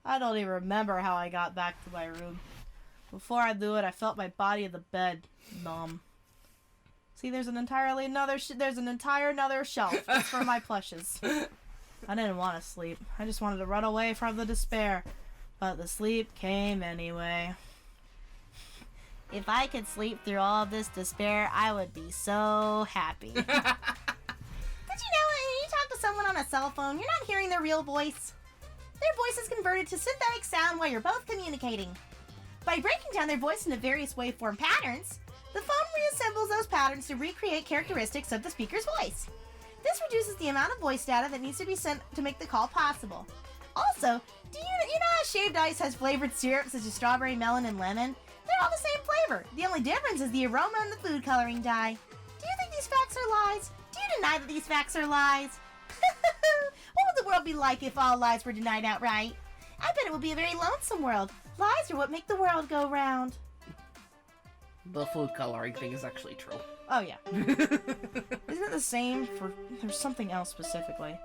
I don't even remember how I got back to my room. Before I knew it, I felt my body in the bed numb. See, there's an entire another shelf just for my plushes. I didn't want to sleep. I just wanted to run away from the despair. But the sleep came anyway. If I could sleep through all of this despair, I would be so happy. Did you know when you talk to someone on a cell phone, you're not hearing their real voice? Their voice is converted to synthetic sound while you're both communicating. By breaking down their voice into various waveform patterns, the phone reassembles those patterns to recreate characteristics of the speaker's voice. This reduces the amount of voice data that needs to be sent to make the call possible. Also, do you know how shaved ice has flavored syrup such as strawberry, melon, and lemon? They're all the same flavor. The only difference is the aroma and the food coloring dye. Do you think these facts are lies? Do you deny that these facts are lies? What would the world be like if all lies were denied outright? I bet it would be a very lonesome world. Lies are what make the world go round. The food coloring thing is actually true. Oh, yeah. Isn't it the same for... There's something else specifically.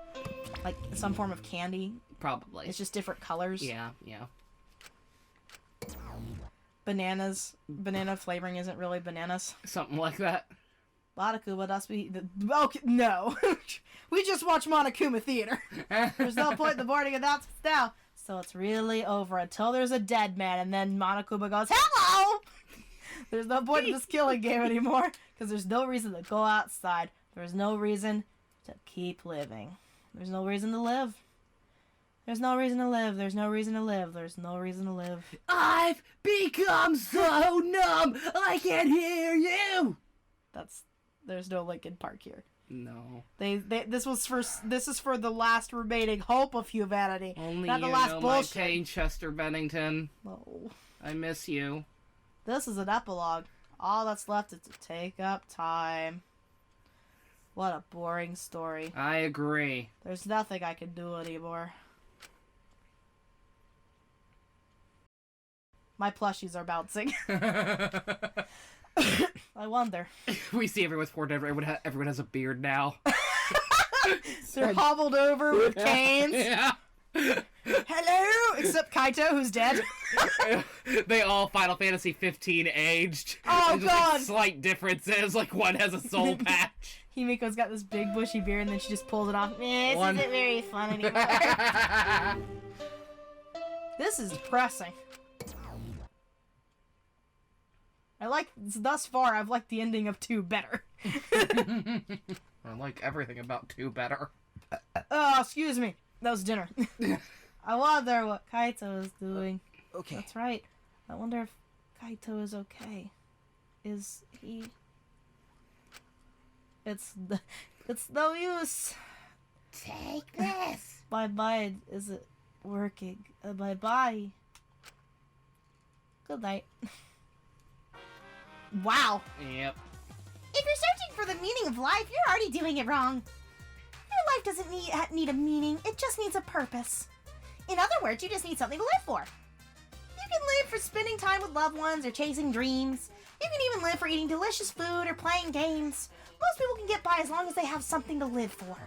Like some form of candy? Probably. It's just different colors? Yeah. Bananas. Banana flavoring isn't really bananas. Something like that. Monokuma must be... Okay, no. We just watched Monokuma Theater. There's no point in the boarding announcements now. So it's really over until there's a dead man, and then Monokuma goes, hello! There's no point in this killing game anymore, because there's no reason to go outside. There's no reason to keep living. There's no reason to live. There's no reason to live. There's no reason to live. There's no reason to live. I've become so numb, I can't hear you! There's no Linkin Park here. No. This is for the last remaining hope of humanity. Only not the you last know bullshit. my pain, Chester Bennington. No. I miss you. This is an epilogue. All that's left is to take up time. What a boring story. I agree. There's nothing I can do anymore. My plushies are bouncing. I wonder. We see everyone's poured. Everyone has a beard now. They're hobbled over with canes. Yeah. Hello! Except Kaito, who's dead. They all Final Fantasy 15 aged. Oh, There's just, God! like, slight differences. Like, one has a soul patch. Himiko's got this big bushy beard and then she just pulls it off. This isn't very fun anymore. This is depressing. Thus far, I've liked the ending of 2 better. I like everything about 2 better. Oh, excuse me. That was dinner. I wonder what Kaito is doing. Okay. That's right. I wonder if Kaito is okay. Is he... It's no use. Take this. My mind isn't working. And my body... Good night. Wow. Yep. If you're searching for the meaning of life, you're already doing it wrong. Your life doesn't need a meaning, it just needs a purpose. In other words, you just need something to live for. You can live for spending time with loved ones or chasing dreams. You can even live for eating delicious food or playing games. Most people can get by as long as they have something to live for.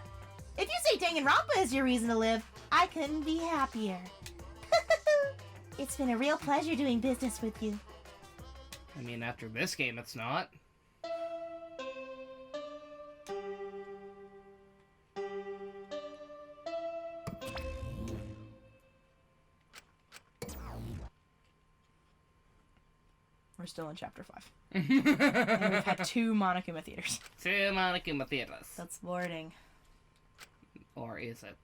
If you say Danganronpa is your reason to live, I couldn't be happier. It's been a real pleasure doing business with you. I mean, after this game, it's not. We're still in chapter 5. And we've had 2 Monokuma theaters. 2 Monokuma theaters. That's boring. Or is it?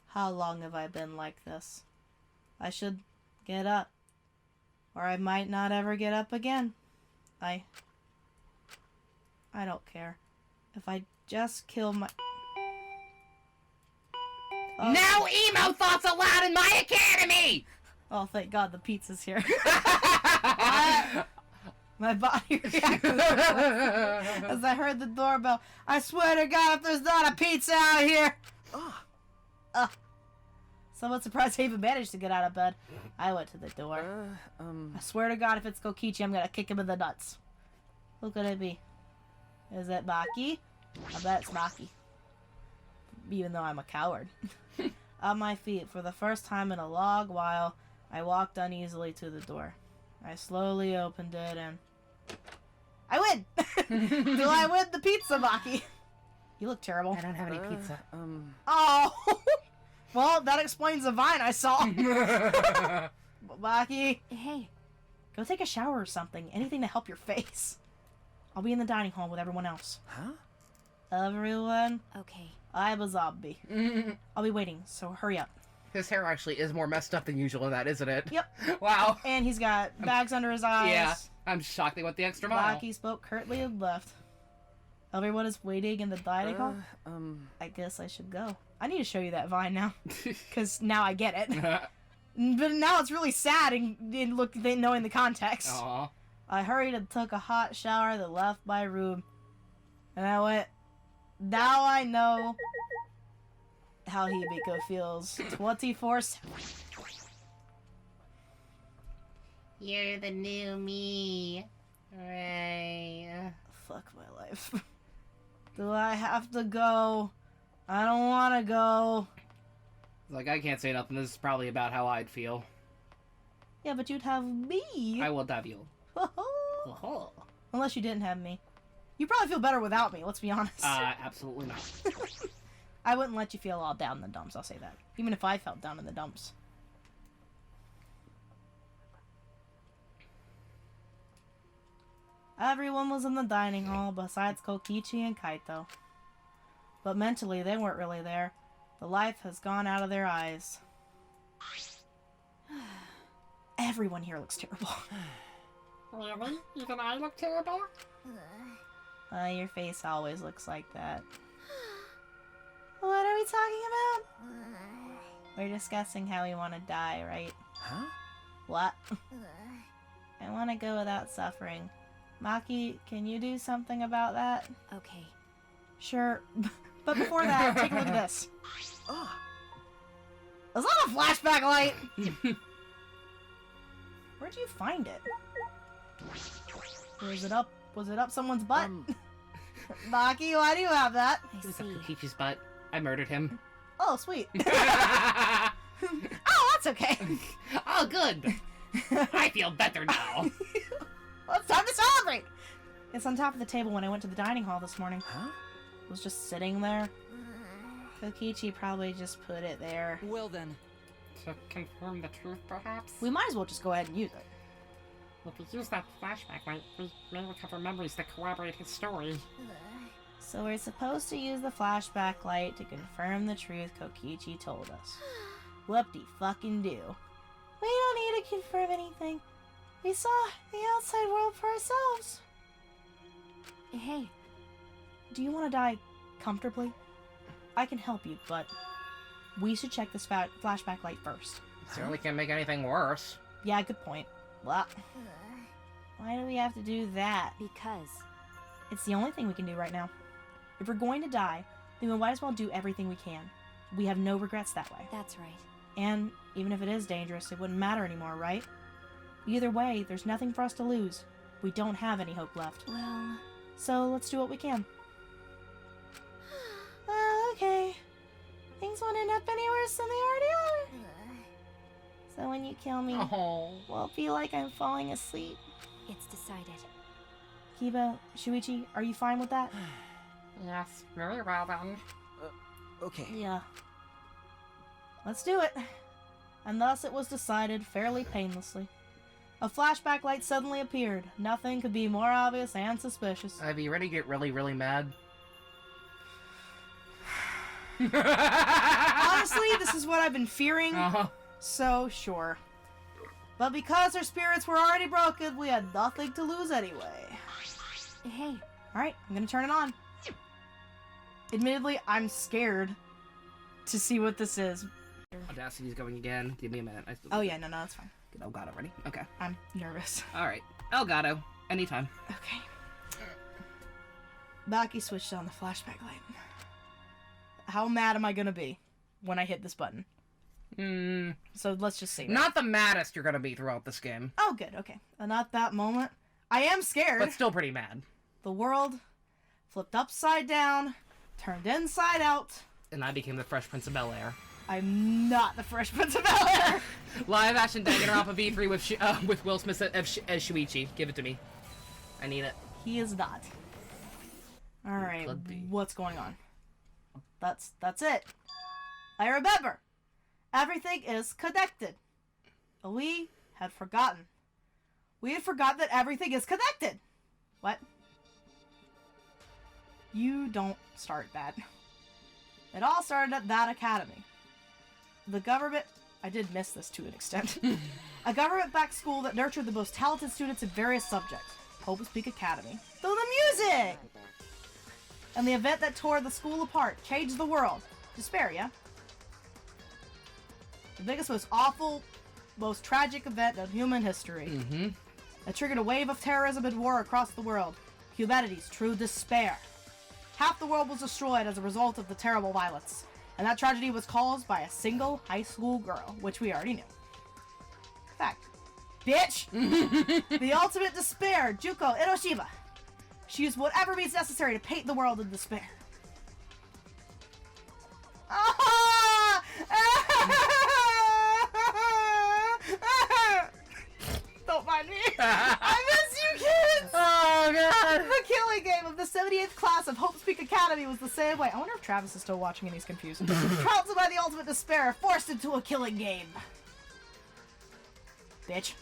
How long have I been like this? I should get up. Or I might not ever get up again. I don't care. If I just kill my... Oh. No emo thoughts allowed in my academy! Oh, thank God the pizza's here. My body reacted as I heard the doorbell. I swear to God, if there's not a pizza out here! Somewhat surprised I even managed to get out of bed. I went to the door. I swear to God, if it's Kokichi, I'm gonna kick him in the nuts. Who could it be? Is it Maki? I bet it's Maki. Even though I'm a coward. On my feet, for the first time in a long while, I walked uneasily to the door. I slowly opened it and... I win! Do I win the pizza, Maki? You look terrible. I don't have any pizza. Oh! Well, that explains the vine I saw. Maki. Hey. Go take a shower or something. Anything to help your face. I'll be in the dining hall with everyone else. Huh? Everyone? Okay. I'm a zombie. I'll be waiting, so hurry up. His hair actually is more messed up than usual in that, isn't it? Yep. Wow. And he's got bags under his eyes. Yeah. I'm shocked they went the extra mile. Maki spoke curtly and left. Everyone is waiting in the dining hall. I guess I should go. I need to show you that vine now. Because now I get it. But now it's really sad and look, knowing the context. Aww. I hurried and took a hot shower that left my room. And I went, now I know how Hibiko feels 24/7. You're the new me. Right. Fuck my life. Do I have to go? I don't want to go. Like, I can't say nothing. This is probably about how I'd feel. Yeah, but you'd have me. I will have you. Unless you didn't have me. You probably feel better without me, let's be honest. Absolutely not. I wouldn't let you feel all down in the dumps, I'll say that. Even if I felt down in the dumps. Everyone was in the dining hall besides Kokichi and Kaito. But mentally, they weren't really there. The life has gone out of their eyes. Everyone here looks terrible. Really? Even I look terrible? Your face always looks like that. What are we talking about? We're discussing how we want to die, right? Huh? What? I want to go without suffering. Maki, can you do something about that? Okay. Sure. But before that, take a look at this. Oh. Is that a flashback light? Where'd you find it? Was it up? Was it up someone's butt? Maki, why do you have that? I It was see. up Kokichi's butt. I murdered him. Oh, sweet. Oh, Oh, that's okay. good. I feel better now. Well, it's time to celebrate. It's on top of the table when I went to the dining hall this morning. Huh? It was just sitting there. Kokichi probably just put it there. Well then, To confirm the truth, perhaps? We might as well just go ahead and use it. If we use that flashback light, we may recover memories that corroborate his story. So we're supposed to use the flashback light to confirm the truth Kokichi told us. Whoop-de-fucking-do. We don't need to confirm anything. We saw the outside world for ourselves. Hey, do you want to die comfortably? I can help you, but we should check this flashback light first. Certainly can't make anything worse. Yeah, good point. Well, why do we have to do that? Because. It's the only thing we can do right now. If we're going to die, then we might as well do everything we can. We have no regrets that way. That's right. And even if it is dangerous, it wouldn't matter anymore, right? Either way, there's nothing for us to lose. We don't have any hope left. Well. So let's do what we can. Okay. Things won't end up any worse than they already are. So when you kill me, Oh. will it be like I'm falling asleep? It's decided. Kiba, Shuichi, are you fine with that? Yes, very well then. okay. Yeah. Let's do it. And thus it was decided fairly painlessly. A flashback light suddenly appeared. Nothing could be more obvious and suspicious. I'd be ready to get really, really mad. Honestly, this is what I've been fearing, Uh-huh. so sure. But because our spirits were already broken, we had nothing to lose anyway. Hey. Alright, I'm gonna turn it on. Admittedly, I'm scared to see what this is. Audacity's going again. Give me a minute. Oh yeah, no, that's fine. Get Elgato ready. Okay. I'm nervous. Alright. Elgato. Anytime. Okay. Baki switched on the flashback light. How mad am I gonna be when I hit this button? So let's just see. Not the maddest you're gonna be throughout this game, Oh, good, okay. Not that moment. I am scared. but still pretty mad. The world flipped upside down, turned inside out. And I became the Fresh Prince of Bel-Air. I'm not the Fresh Prince of Bel-Air. Live action Danganronpa V3 with Will Smith as Shuichi. Give it to me. I need it. He is not. Alright, Could be. what's going on? That's it. I remember. Everything is connected. We had forgotten. We had forgotten that everything is connected. What? You don't start that. It all started at that academy. The government... I did miss this to an extent. A government-backed school that nurtured the most talented students in various subjects. Hope's Peak Academy. Through the music! And the event that tore the school apart, changed the world. Despair, yeah? The biggest, most awful, most tragic event of human history. Mm-hmm. It triggered a wave of terrorism and war across the world. Humanity's true despair. Half the world was destroyed as a result of the terrible violence. And that tragedy was caused by a single high school girl, which we already knew. Fact. Bitch! The ultimate despair, Juko Enoshima. She used whatever means necessary to paint the world in despair. Don't mind me. I miss you, kids! Oh, God! The killing game of the 78th class of Hope's Peak Academy was the same way. I wonder if Travis is still watching and he's confused. Trounced by the ultimate despair, forced into a killing game. Bitch.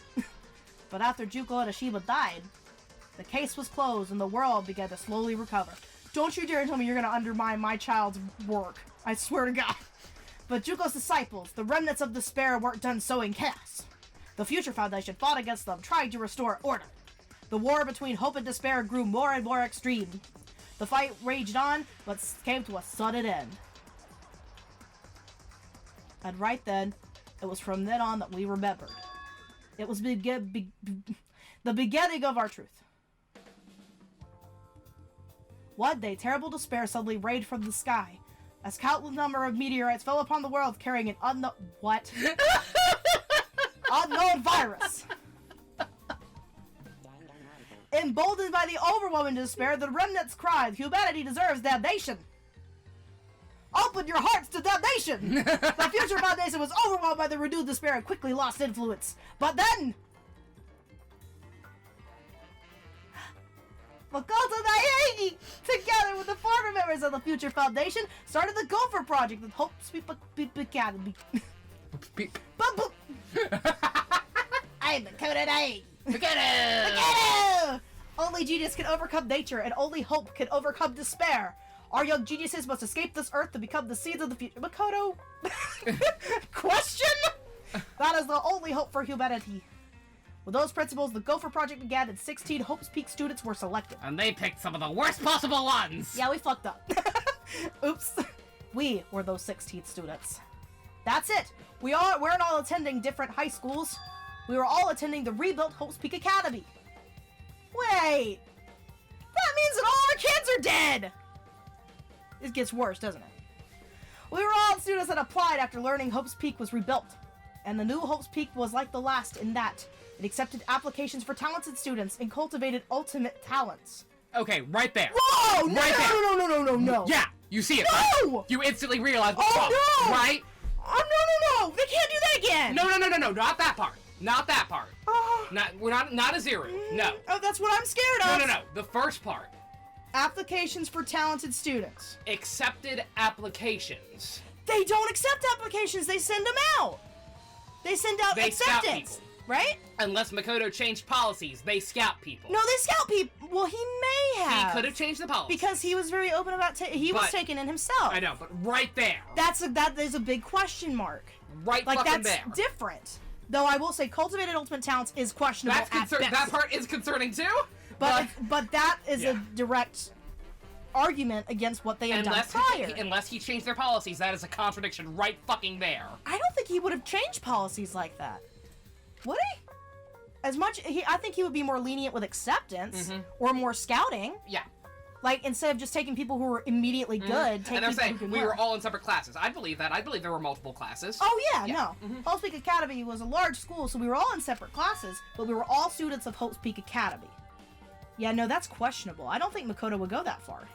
But after Juko Enoshima died, the case was closed and the world began to slowly recover. Don't you dare tell me you're gonna undermine my child's work. I swear to God. But Juko's disciples, the remnants of despair, weren't done sowing chaos. The Future Foundation fought against them, trying to restore order. The war between hope and despair grew more and more extreme. The fight raged on, but came to a sudden end. And right then, it was from then on that we remembered. It was the beginning of our truth. One day, terrible despair suddenly rained from the sky, as countless number of meteorites fell upon the world carrying an unknown... What? Unknown virus. Emboldened by the overwhelming despair, the remnants cried, "Humanity deserves damnation! Open your hearts to damnation!" The Future Foundation was overwhelmed by the renewed despair and quickly lost influence. But then... Makoto Naegi, together with the former members of the Future Foundation, started the Gopher project with Hope's Peak Academy. I'm Makoto Naegi. Makoto! Only genius can overcome nature, and only hope can overcome despair. Our young geniuses must escape this earth to become the seeds of the future. Makoto? Question? That is the only hope for humanity. With those principles, the Gopher Project began and 16 Hope's Peak students were selected. And they picked some of the worst possible ones! Yeah, we fucked up. Oops. We were those 16 students. That's it. We're not all attending different high schools. We were all attending the rebuilt Hope's Peak Academy. Wait. That means that all our kids are dead. It gets worse, doesn't it? We were all students that applied after learning Hope's Peak was rebuilt. And the new Hope's Peak was like the last in that it accepted applications for talented students and cultivated ultimate talents. Okay, right there. Whoa! No, Right there. no. Yeah, you see it, No! right? You instantly realize what's Oh, wrong, no! right? Oh, no. They can't do that again. No, not that part. Not that part. Oh, We're not a zero. No. oh, that's what I'm scared of. No. The first part. Applications for talented students. Accepted applications. They don't accept applications. They send them out. They send out They scout acceptance. people. Right? Unless Makoto changed policies, they scout people. No, they scout people. Well, he may have. He could have changed the policy. Because he was very open about he was But- taking it himself. I know, but right there. That is a big question mark. Right Like, fucking that's there. different. Though I will say cultivated ultimate talents is questionable That's at best. that part is concerning too. But that is Yeah. a direct argument against what they had done prior. Unless he changed their policies, that is a contradiction right fucking there. I don't think he would have changed policies like that. Would he? I think he would be more lenient with acceptance or more scouting. Yeah. Like, instead of just taking people who were immediately good, take And they're people saying who could we learn. were all in separate classes. I believe that. I believe there were multiple classes. Oh, yeah, Yeah. no. Hope's Peak Academy was a large school, so we were all in separate classes, but we were all students of Hope's Peak Academy. Yeah, no, that's questionable. I don't think Makoto would go that far.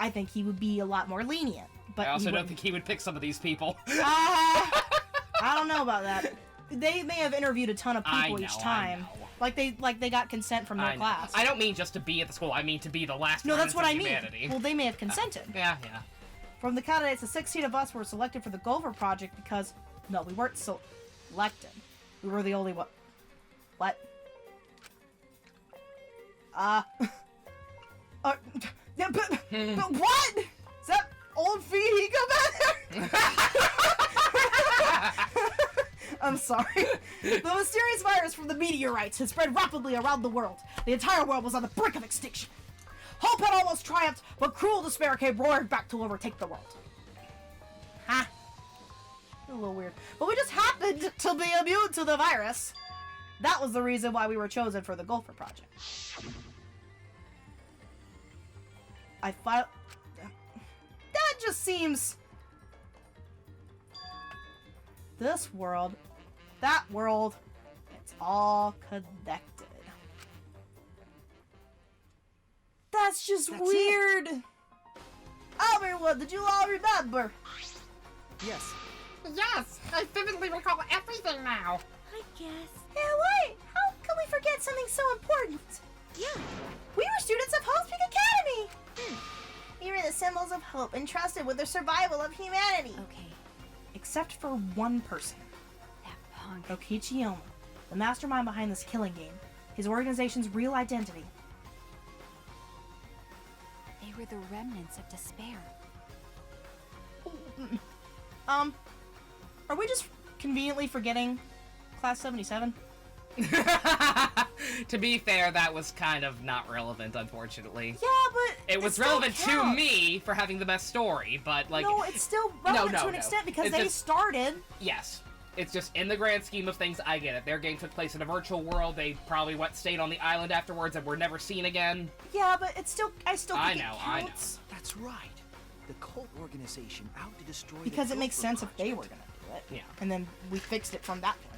I think he would be a lot more lenient. But I also he don't think he would pick some of these people. I don't know about that. They may have interviewed a ton of people each time. I know. Like they got consent from their class. I don't mean just to be at the school. I mean to be the last. No, that's what I humanity. mean. Well, they may have consented. Yeah. From the candidates, the 16 of us were selected for the Gopher project because... No, we weren't selected. We were the only one... What? Yeah, but what? Is that old Fihiko back there? I'm sorry. The mysterious virus from the meteorites had spread rapidly around the world. The entire world was on the brink of extinction. Hope had almost triumphed, but cruel despair came roaring back to overtake the world. Huh? A little weird. But we just happened to be immune to the virus. That was the reason why we were chosen for the Gopher project. That just seems... This world, that world, it's all connected. That's just weird. Everyone, did you all remember? Yes. Yes, I vividly recall everything now. I guess. Hey, wait! How can we forget something so important? Yeah. We were students of Hope's Peak Academy! We were the symbols of hope entrusted with the survival of humanity. Okay. Except for one person. That punk. Kokichi, the mastermind behind this killing game. His organization's real identity. They were the remnants of despair. Are we just conveniently forgetting Class 77? To be fair, that was kind of not relevant, unfortunately. Yeah, but it was relevant to me for having the best story, but like... No, it's still relevant to an extent because it's they just, started. Yes. It's just, in the grand scheme of things, I get it. Their game took place in a virtual world, they probably stayed on the island afterwards and were never seen again. Yeah, but it's still, I still think it counts. I know. That's right. The cult organization out to destroy because the it makes Gopher sense if they project. were gonna do it. Yeah. And then we fixed it from that point.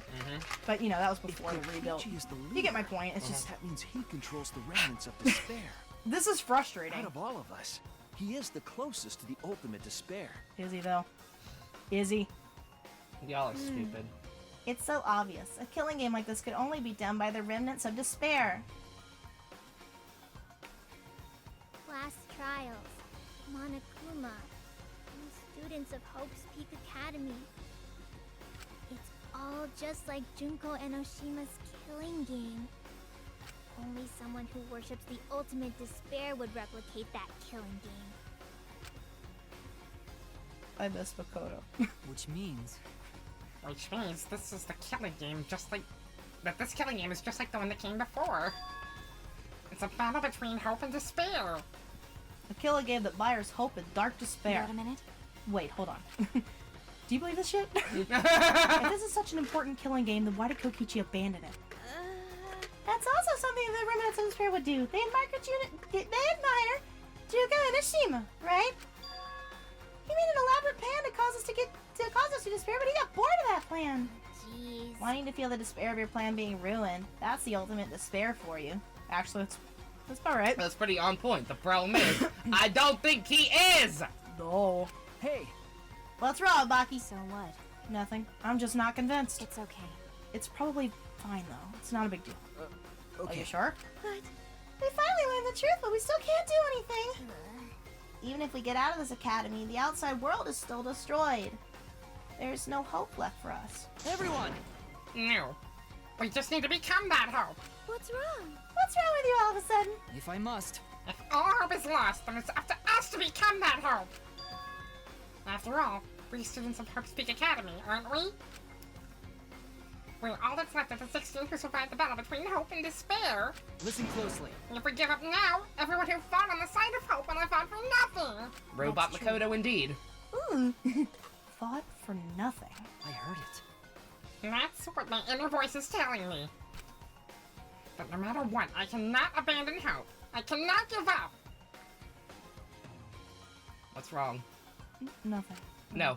But, you know, that was before the rebuild. Kokichi is the leader, You get my point. It's just... that means he controls the remnants of despair. This is frustrating. Out of all of us, he is the closest to the ultimate despair. Is he, though? Is he? Y'all are stupid. It's so obvious. A killing game like this could only be done by the remnants of despair. Class trials, Monokuma, and students of Hope's Peak Academy. It's all just like Junko Enoshima's killing game. Only someone who worships the ultimate despair would replicate that killing game. I miss Makoto. Which means... Which means this is the killing game, just like... That this killing game is just like the one that came before. It's a battle between hope and despair. A killing game that mires hope and dark despair. Wait a minute. Wait, hold on. Do you believe this shit? If this is such an important killing game, then why did Kokichi abandon it? That's also something the remnants of despair would do. They admire Junko Enoshima, right? He made an elaborate plan to cause us to despair, but he got bored of that plan. Jeez. Wanting to feel the despair of your plan being ruined. That's the ultimate despair for you. Actually, that's about right. That's pretty on point. The problem is, I don't think he is! No. Hey, What's wrong, Baki? So what? Nothing. I'm just not convinced. It's okay. It's probably fine, though. It's not a big deal. Are okay. you sure? But we finally learned the truth, but we still can't do anything. Even if we get out of this academy, the outside world is still destroyed. There's no hope left for us. Everyone! No. We just need to become that hope. What's wrong? What's wrong with you all of a sudden? If I must. If all hope is lost, then it's up to us to become that hope. After all, we're students of Hope's Peak Academy, aren't we? We're all that's left of the 16 who survived the battle between hope and despair. Listen closely. And if we give up now, everyone who fought on the side of hope will have fought for nothing. Robot That's Makoto, indeed. Ooh. Fought for nothing. I heard it. And that's what my inner voice is telling me. But no matter what, I cannot abandon hope. I cannot give up. What's wrong? Nothing. No.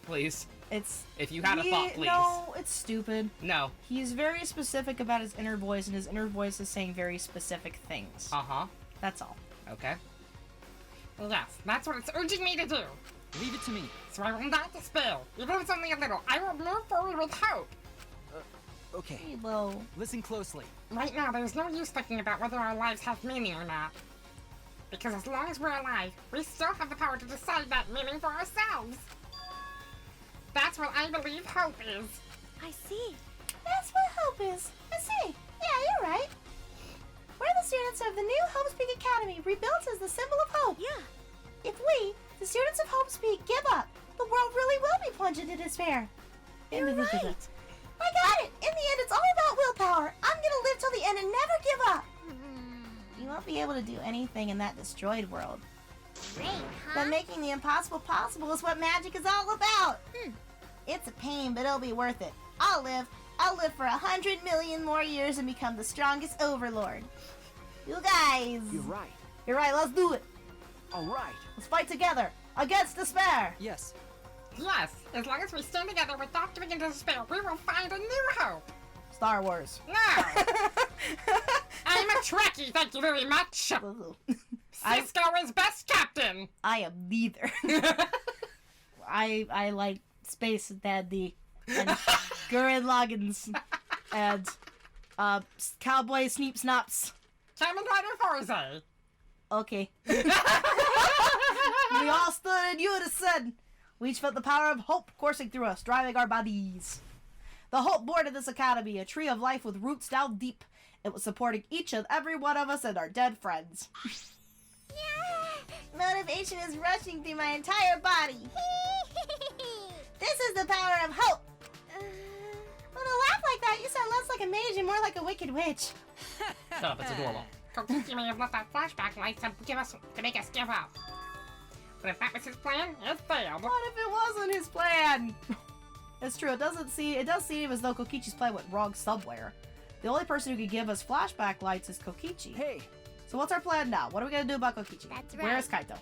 Please. It's... If you had a thought, please. No, it's stupid. No. He's very specific about his inner voice, and his inner voice is saying very specific things. Uh-huh. That's all. Okay. Yes, that's what it's urging me to do. Leave it to me. So I will not despair. Even if it's only a little, I will move forward with hope. Okay, Whoa. listen closely. Right now, there's no use thinking about whether our lives have meaning or not. Because as long as we're alive, we still have the power to decide that meaning for ourselves. That's what I believe hope is. I see. That's what hope is. I see. Yeah, you're right. We're the students of the new Hope's Peak Academy, rebuilt as the symbol of hope. Yeah. If we, the students of Hope's Peak, give up, the world really will be plunged into despair. You're right. I got it. In the end, it's all about willpower. I'm gonna live till the end and never give up. You won't be able to do anything in that destroyed world. Great, But making the impossible possible is what magic is all about. It's a pain, but it'll be worth it. I'll live for 100 million more years and become the strongest overlord. You guys. You're right. You're right, let's do it. All right. Let's fight together against despair. Yes. Yes, as long as we stand together without giving into despair, we will find a new hope. Star Wars. No! I'm a Trekkie, thank you very much. Cisco is best captain. I am neither. I like Space Dandy and Gurren Lagans and Cowboy Sneep Snaps. Kamen Rider Forza. Okay. We all stood in unison. We each felt the power of hope coursing through us, driving our bodies. The hope born in this academy, a tree of life with roots down deep. It was supporting each and every one of us and our dead friends. Motivation is rushing through my entire body. This is the power of hope. When I laugh like that, you sound less like a mage and more like a wicked witch. Shut up, it's adorable. Kokichi may have left that flashback light to make us give up. But if that was his plan, it failed. What if it wasn't his plan? It's true, it does seem as though Kokichi's plan went wrong somewhere. The only person who could give us flashback lights is Kokichi. Hey, So what's our plan now? What are we gonna do about Kokichi? That's Where right. is Kaito?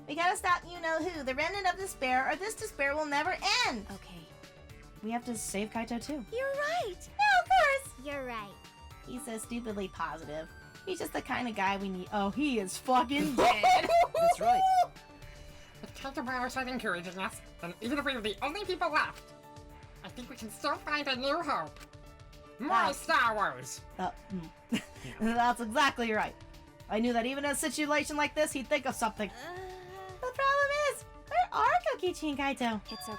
We gotta stop you-know-who, the remnant of despair, or this despair will never end. Okay. We have to save Kaito too. You're right. Yeah, of course. You're right. He's so stupidly positive. He's just the kind of guy we need. Oh, he is fucking dead. that's right. With Kaito by our side encouraging us, and even if we were the only people left, I think we can still find a new hope. More Wow. Star Wars. That's exactly right. I knew that even in a situation like this, he'd think of something. The problem is, where are Kokichi and Kaito? It's okay.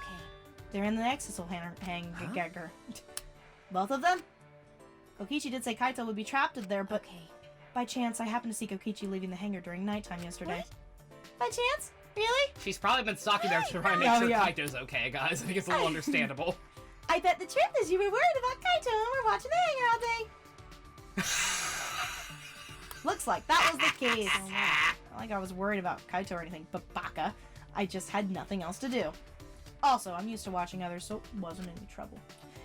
They're in the Nexus hangar. Both of them? Kokichi did say Kaito would be trapped in there, but Okay. by chance, I happened to see Kokichi leaving the hangar during nighttime yesterday. By chance? Really? She's probably been stalking there to try and make Oh, sure yeah. Kaito's okay, guys. I think it's a little understandable. I bet the truth is you were worried about Kaito and we're watching the hangar all day. Looks like that was the case. Not like I was worried about Kaito or anything, but baka. I just had nothing else to do. Also, I'm used to watching others, so it wasn't any trouble.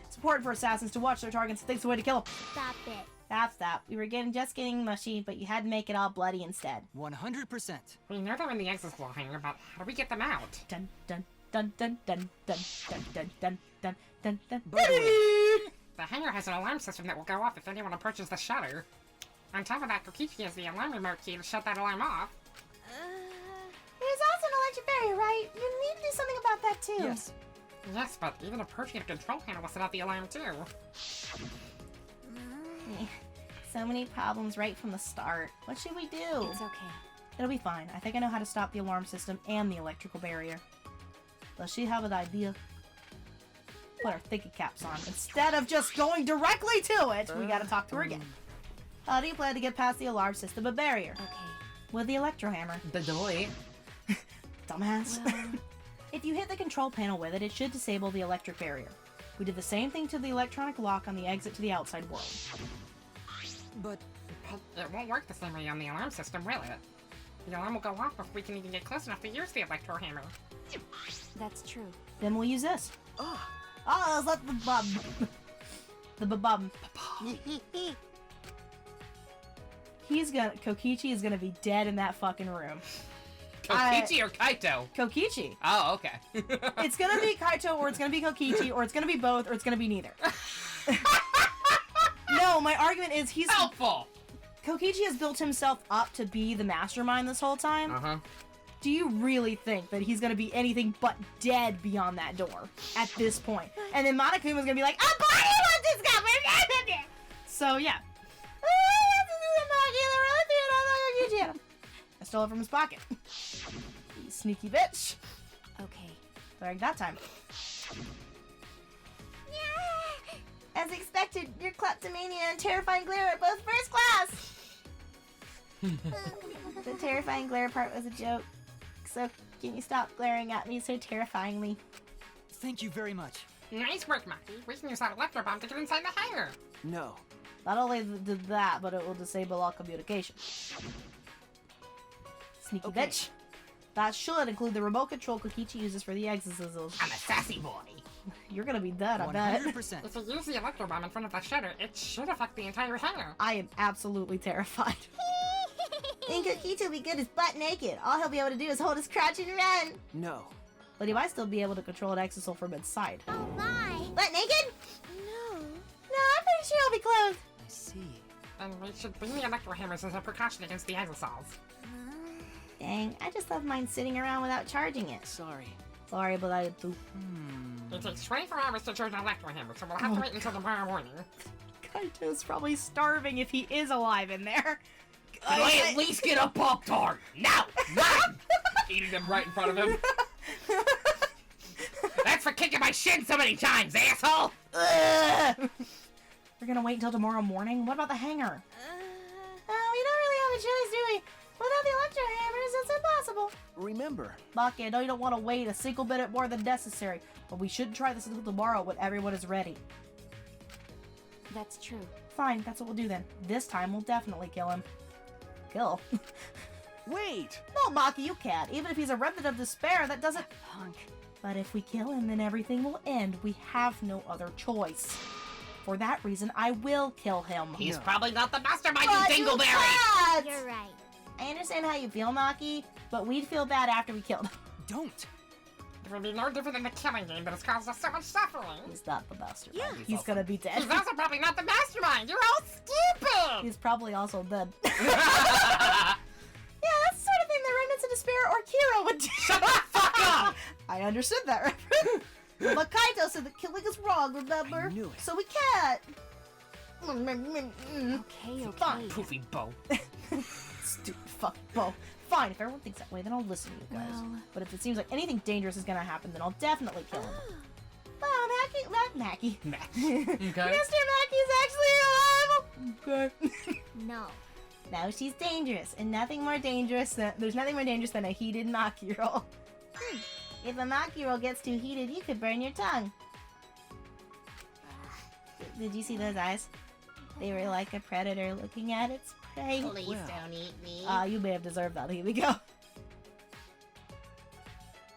It's important for assassins to watch their targets and think the way to kill them. Stop it. Stop. We were just getting mushy, but you had to make it all bloody instead. 100%. We know they're in the exit floor hangar, but how do we get them out? Dun dun dun dun dun dun dun dun dun dun dun dun. By the way, The hangar has an alarm system that will go off if anyone approaches the shutter. On top of that, Kokichi has the alarm remote key to shut that alarm off. There's also an electric barrier, right? You need to do something about that too. yes. Yes, but even approaching a control panel will set off the alarm too. So many problems right from the start. What should we do? It's okay. It'll be fine. I think I know how to stop the alarm system and the electrical barrier. Does she have an idea? Put our thinking caps on. Instead of just going directly to it, we gotta talk to her again. How do you plan to get past the alarm system and barrier? Okay. With the electro hammer. The doy. Dumbass. If you hit the control panel with it, it should disable the electric barrier. We did the same thing to the electronic lock on the exit to the outside world. But But it won't work the same way on the alarm system, will it? The alarm will go off before we can even get close enough to use the electro hammer. That's true. Then we'll use this. ah, Oh, it's like the bum. The bum. Kokichi is gonna be dead in that fucking room. Kokichi or Kaito? Kokichi. Oh, okay. It's gonna be Kaito, or it's gonna be Kokichi, or it's gonna be both, or it's gonna be neither. No, my argument is Helpful! Kokichi has built himself up to be the mastermind this whole time. Uh-huh. Do you really think that he's gonna be anything but dead beyond that door at this point? And then Monokuma's gonna be like, a body was discovered! So, yeah. I stole it from his pocket. You sneaky bitch. Okay. Like that time. As expected, your kleptomania and terrifying glare are both first class. The terrifying glare part was a joke. So can you stop glaring at me so terrifyingly? Thank you very much. Nice work, Maki. We can use that electro bomb to get inside the hangar. No. Not only did that, but it will disable all communication. Sneaky Okay. bitch. That should include the remote control Kokichi uses for the exorcisms. I'm a sassy boy. You're gonna be dead, I bet. 100%. If we use the electro bomb in front of the shutter, it should affect the entire hangar. I am absolutely terrified. Then Kokichi will be good as butt naked. All he'll be able to do is hold his crouch and run. No. But he might still be able to control an exisal from inside. Oh my! Butt naked? No. No, I'm pretty sure he'll be clothed. I see. And we should bring the electro hammers as a precaution against the exosols. Dang, I just left mine sitting around without charging it. Sorry. Sorry, but I do. It takes 24 hours to charge an electro hammer, so we'll have to wait until tomorrow morning. Kaito's probably starving if he is alive in there. Can I at least get a Pop-Tart? Now! Run! Eating them right in front of him. That's for kicking my shin so many times, asshole! Ugh. We're gonna wait until tomorrow morning? What about the hangar? We don't really have a choice, do we? Without the electro hammers, it's impossible. Remember, Maki, I know you don't want to wait a single minute more than necessary, but we should try this until tomorrow when everyone is ready. That's true. Fine, that's what we'll do then. This time, we'll definitely kill him. Kill? wait! No, Maki, you can't. Even if he's a remnant of despair, that doesn't... Punk. But if we kill him, then everything will end. We have no other choice. For that reason, I will kill him. He's No. probably not the mastermind, But you you dingleberry! can't! You're right. I understand how you feel, Maki, but we'd feel bad after we killed him. Don't! It would be no different than the killing game that has caused us so much suffering. He's not the mastermind. Yeah. He's also- gonna be dead. He's also probably not the mastermind. You're all stupid. He's probably also dead. Yeah, that's the sort of thing that remnants of despair or Kira would do. Shut the fuck up! I understood that reference. But Kaito said that killing is wrong, remember? I knew it. So we can't. Okay, okay. Fine. Poofy bow. Stupid fuck Bo. Fine, if everyone thinks that way, then I'll listen to you guys. Well- But if it seems like anything dangerous is gonna happen, then I'll definitely kill him. Wow, Mackie. Okay. Mr. Mackie's actually alive. Okay. No. No, she's dangerous, and nothing more dangerous than there's nothing more dangerous than a heated Maki roll. If a Maki roll gets too heated, you could burn your tongue. Did you see those eyes? They were like a predator looking at its prey. Please Well. don't eat me. You may have deserved that. Here we go.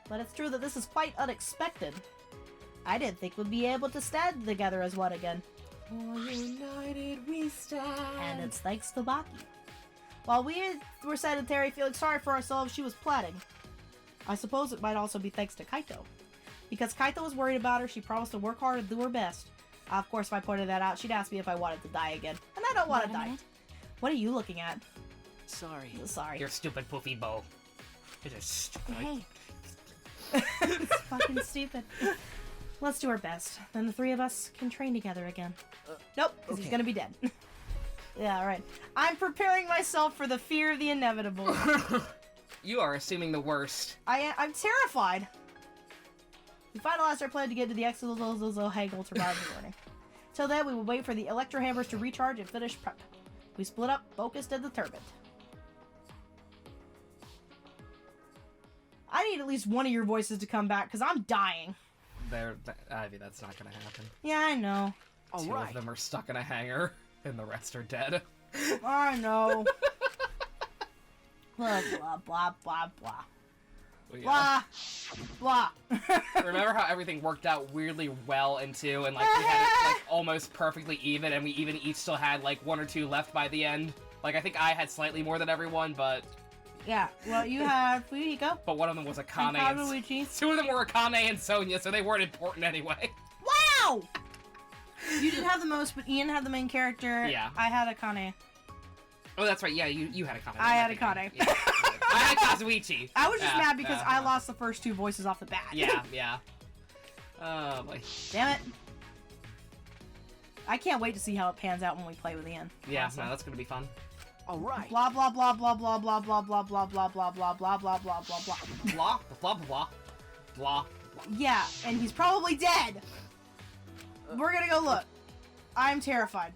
But it's true that this is quite unexpected. I didn't think we'd be able to stand together as one again. For united we stand. And it's thanks to Maki. While we were sedentary, feeling sorry for ourselves, she was planning. I suppose it might also be thanks to Kaito. Because Kaito was worried about her, she promised to work hard and do her best. Of course, if I pointed that out, she'd ask me if I wanted to die again. And I don't want to Wait a die. minute. What are you looking at? Sorry. Sorry. Your stupid poofy bow. It is stupid. Hey, It's fucking stupid. Let's do our best. Then the three of us can train together again. Nope, because he's okay. gonna be dead. Yeah, alright. I'm preparing myself for the fear of the inevitable. You are assuming the worst. I'm terrified. We finalized our plan to get to the Exozozo Hagel tomorrow morning. Till then, we will wait for the electro hammers to recharge and finish prep. We split up, focused, and determined. I need at least one of your voices to come back, because I'm dying. Ivy, that's not gonna happen. Yeah, I know. All Two right. of them are stuck in a hangar, and the rest are dead. I know. Blah, blah, blah, blah, blah. Well, yeah. Blah. Blah. Remember how everything worked out weirdly well and two, and like we had it like almost perfectly even, and we even each still had like one or two left by the end. Like I think I had slightly more than everyone, but Yeah, well, you have Fujiko. one of them was Akane, And and Kawaguchi. two of them were Akane and Sonya, so they weren't important anyway. Wow! You did have the most, but Ian had the main character. Yeah. I had Akane. Oh, that's right. Yeah, you had Akane. I had think Akane. Yeah. I had Kazuichi. I was just Yeah, mad because yeah, I yeah. lost the first 2 voices off the bat. Yeah. Oh boy. Damn it. I can't wait to see how it pans out when we play with Ian. Yeah, Honestly. no, that's gonna be fun. All right. Blah blah blah blah blah blah blah blah blah blah blah blah blah blah blah blah blah. Blah blah blah blah. Yeah, and he's probably dead. We're gonna go look. I'm terrified.